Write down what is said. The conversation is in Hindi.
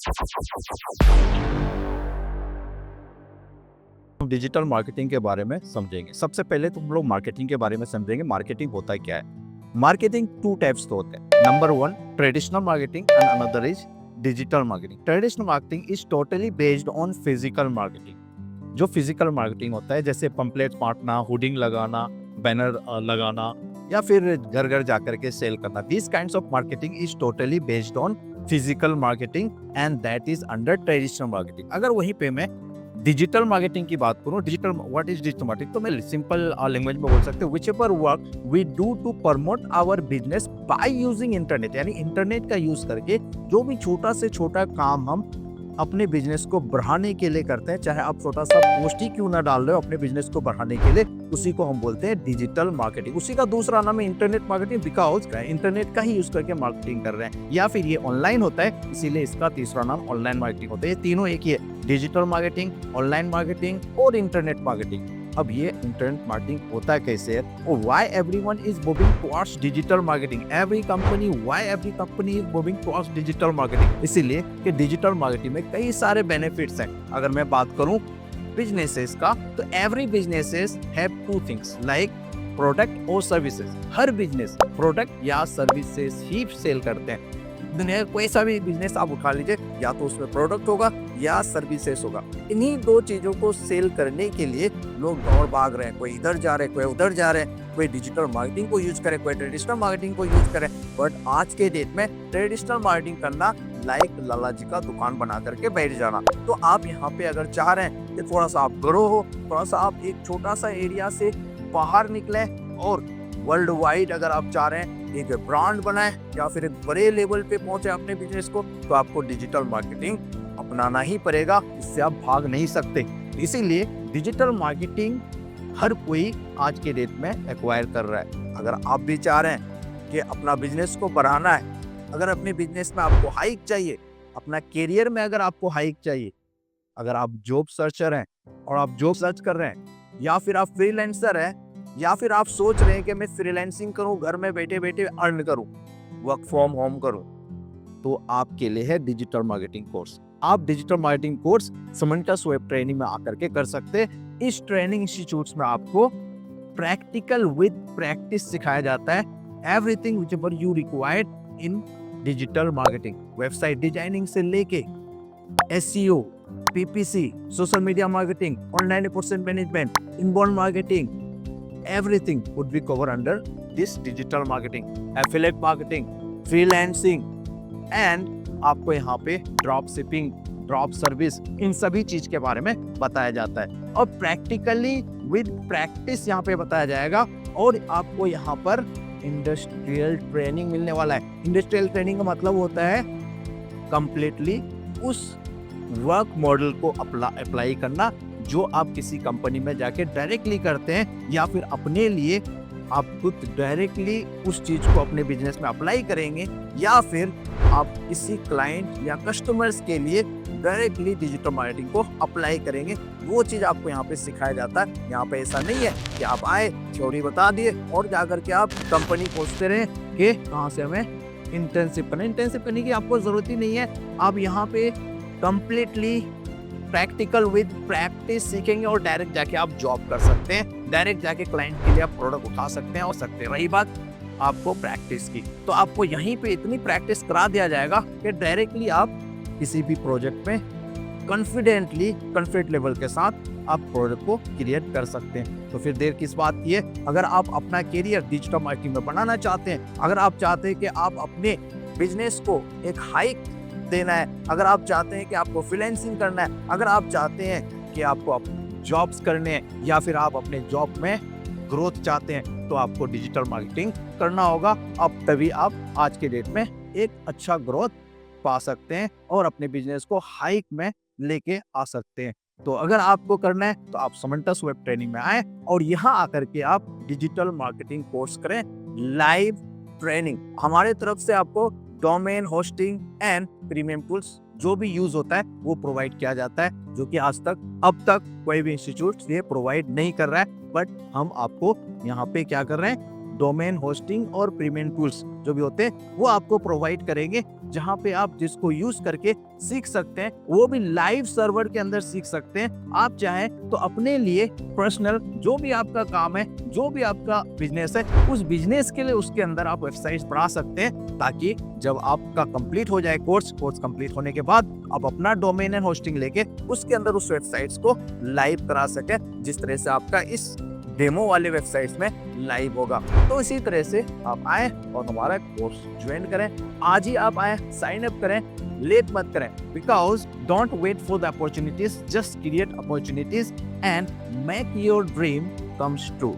हम डिजिटल मार्केटिंग के बारे में समझेंगे। सबसे पहले तो हम लोग मार्केटिंग के बारे में समझेंगे। मार्केटिंग होता क्या है? मार्केटिंग टू टाइप्स के होते हैं। Number one, traditional marketing and another is digital marketing. Traditional marketing is totally based on physical marketing. जो फिजिकल मार्केटिंग होता है, जैसे पंपलेट बांटना, होर्डिंग लगाना, बैनर लगाना, या फिर घर घर जाकर के सेल करना। This kinds of marketing is totally based on physical marketing and that is under traditional marketing. अगर वहीं पे मैं डिजिटल मार्केटिंग की बात करूं, digital what is digital marketing, तो मैं सिंपल लैंग्वेज में बोल सकते हैं, whichever work we do to promote our business by using internet. यानी इंटरनेट का यूज करके जो भी छोटा से छोटा काम हम अपने बिजनेस को बढ़ाने के लिए करते हैं, चाहे आप छोटा सा पोस्ट ही क्यों ना डाल रहे हो अपने बिजनेस को बढ़ाने के लिए, उसी को हम बोलते हैं डिजिटल मार्केटिंग। उसी का दूसरा नाम है इंटरनेट मार्केटिंग, बिकॉज इंटरनेट का ही यूज करके मार्केटिंग कर रहे हैं, या फिर ये ऑनलाइन होता है, इसीलिए इसका तीसरा नाम ऑनलाइन मार्केटिंग होता है। ये तीनों एक ही है, डिजिटल मार्केटिंग, ऑनलाइन मार्केटिंग और इंटरनेट मार्केटिंग। अब ये इंटरनेट मार्केटिंग होता कैसे है, और why everyone is moving towards digital marketing, every company is moving towards digital marketing. इसीलिए कि डिजिटल मार्केटिंग में कई सारे बेनिफिट्स हैं। अगर मैं बात करूं बिजनेसेस का, तो every businesses have two things like product और सर्विसेज। हर बिजनेस प्रोडक्ट या सर्विसेज ही सेल करते हैं। दुनिया का कोई सा भी बिजनेस आप उठा लीजिए, या तो उसमें प्रोडक्ट होगा या सर्विसेज होगा। इन्हीं दो चीजों को सेल करने के लिए लोग दौड़ भाग रहे हैं, कोई इधर जा रहे हैं, कोई उधर जा रहे हैं, कोई डिजिटल मार्केटिंग को यूज करे, कोई ट्रेडिशनल मार्केटिंग को यूज करे। बट आज के डेट में ट्रेडिशनल मार्केटिंग करना लाइक लाला जी का दुकान बना करके बैठ जाना। तो आप यहाँ पे अगर चाह रहे हैं कि थोड़ा सा आप ग्रो हो, थोड़ा सा आप एक छोटा सा एरिया से बाहर निकले और वर्ल्ड वाइड अगर आप चाह रहे हैं एक ब्रांड बनाए या फिर एक बड़े लेवल पे पहुंचे अपने बिजनेस को, तो आपको डिजिटल मार्केटिंग अपनाना ही पड़ेगा, इससे आप भाग नहीं सकते। इसीलिए डिजिटल मार्केटिंग हर कोई आज के डेट में एक्वायर कर रहा है। अगर आप भी चाह रहे हैं कि अपना बिजनेस को बढ़ाना है, अगर अपने बिजनेस में आपको हाइक चाहिए, अपना करियर में अगर आपको हाइक चाहिए, अगर आप जॉब सर्चर हैं और आप जॉब सर्च कर रहे हैं, या फिर आप फ्रीलांसर हैं, या फिर आप सोच रहे हैं कि मैं फ्रीलांसिंग करूं, घर में बैठे बैठे अर्न करूं, वर्क फ्रॉम होम करूं, तो आपके लिए है डिजिटल मार्केटिंग कोर्स। आप डिजिटल मार्केटिंग कोर्स समंटस वेब ट्रेनिंग में आकर के कर सकते हैं। इस ट्रेनिंग इंस्टीट्यूट्स में आपको प्रैक्टिकल विद प्रैक्टिस सिखाया जाता है, everything which ever you required in digital marketing. Website designing से लेके SEO, PPC, social media marketing, online person management, inbound marketing, everything would be covered under this digital marketing, affiliate marketing, freelancing and आपको यहाँ पे ड्रॉप शिपिंग, ड्रॉप सर्विस, इन सभी चीज के बारे में बताया जाता है। और प्रैक्टिकली विद प्रैक्टिस यहाँ पे बताया जाएगा, और आपको यहाँ पर इंडस्ट्रियल ट्रेनिंग मिलने वाला है। इंडस्ट्रियल ट्रेनिंग का मतलब होता है कंप्लीटली उस वर्क मॉडल को अप्लाई करना जो आप किसी कंपनी में जाके डायरेक्टली करते हैं, या फिर अपने लिए आप खुद डायरेक्टली उस चीज को अपने बिजनेस में अप्लाई करेंगे, या फिर आप किसी क्लाइंट या कस्टमर्स के लिए डायरेक्टली डिजिटल मार्केटिंग को अप्लाई करेंगे। वो चीज आपको यहाँ पे सिखाया जाता है। यहाँ पे ऐसा नहीं है कि आप आए, थ्योरी बता दिए और जाकर के आप कंपनी पूछते रहे कि कहाँ से हमें इंटर्नशिप करना। इंटर्नशिप करने की आपको जरूरत ही नहीं है। आप यहाँ पे कंप्लीटली प्रैक्टिकल विद प्रैक्टिस सीखेंगे और डायरेक्ट जाके आप जॉब कर सकते हैं, डायरेक्ट जाके क्लाइंट के लिए आप प्रोडक्ट उठा सकते हैं और सकते हैं। रही बात आपको प्रैक्टिस की, तो आपको यहीं पे इतनी प्रैक्टिस करा दिया जाएगा कि डायरेक्टली आप किसी भी प्रोजेक्ट में कॉन्फिडेंट लेवल के साथ आप प्रोजेक्ट को क्रिएट कर सकते हैं। तो फिर देर किस बात की है? अगर आप अपना करियर डिजिटल मार्केटिंग में बनाना चाहते हैं, अगर आप चाहते हैं कि आप अपने बिजनेस को एक हाइक देना है, अगर आप चाहते हैं कि आपको फ्रीलांसिंग करना है, अगर आप चाहते हैं कि आपको जॉब्स करने हैं, या फिर आप अपने जॉब में ग्रोथ चाहते हैं, तो आपको डिजिटल मार्केटिंग करना होगा। अब तभी आप आज के डेट में एक अच्छा ग्रोथ पा सकते हैं और अपने बिजनेस को हाइक में लेके आ सकते हैं। तो अगर आपको करना है तो आप समंटस वेब ट्रेनिंग में आए और यहाँ आकर के आप डिजिटल मार्केटिंग कोर्स करें, लाइव ट्रेनिंग। हमारे तरफ से आपको domain hosting and premium tools जो भी यूज होता है वो प्रोवाइड किया जाता है, जो कि अब तक कोई भी इंस्टीट्यूट ये प्रोवाइड नहीं कर रहा है। बट हम आपको यहाँ पे क्या कर रहे हैं, डोमेन होस्टिंग और प्रीमियम टूल्स जो भी होते हैं वो आपको प्रोवाइड करेंगे। जहाँ पे आप जिसको यूज करके सीख सकते हैं, वो भी लाइव सर्वर के अंदर सीख सकते हैं। आप चाहें तो अपने लिए पर्सनल जो भी आपका काम है, जो भी आपका बिजनेस है, उस बिजनेस के लिए उसके अंदर आप वेबसाइट्स बढ़ा सकते हैं, ताकि जब आपका कंप्लीट हो जाए कोर्स कंप्लीट होने के बाद आप अपना डोमेन एंड होस्टिंग लेके उसके अंदर उस वेबसाइट्स को लाइव करा सके, जिस तरह से आपका इस डेमो वाले वेबसाइट्स में लाइव होगा। तो इसी तरह से आप आए और हमारा कोर्स ज्वाइन करें। आज ही आप आए, साइन अप करें, लेट मत करें, because don't wait for the opportunities, just create opportunities and make your dream comes true.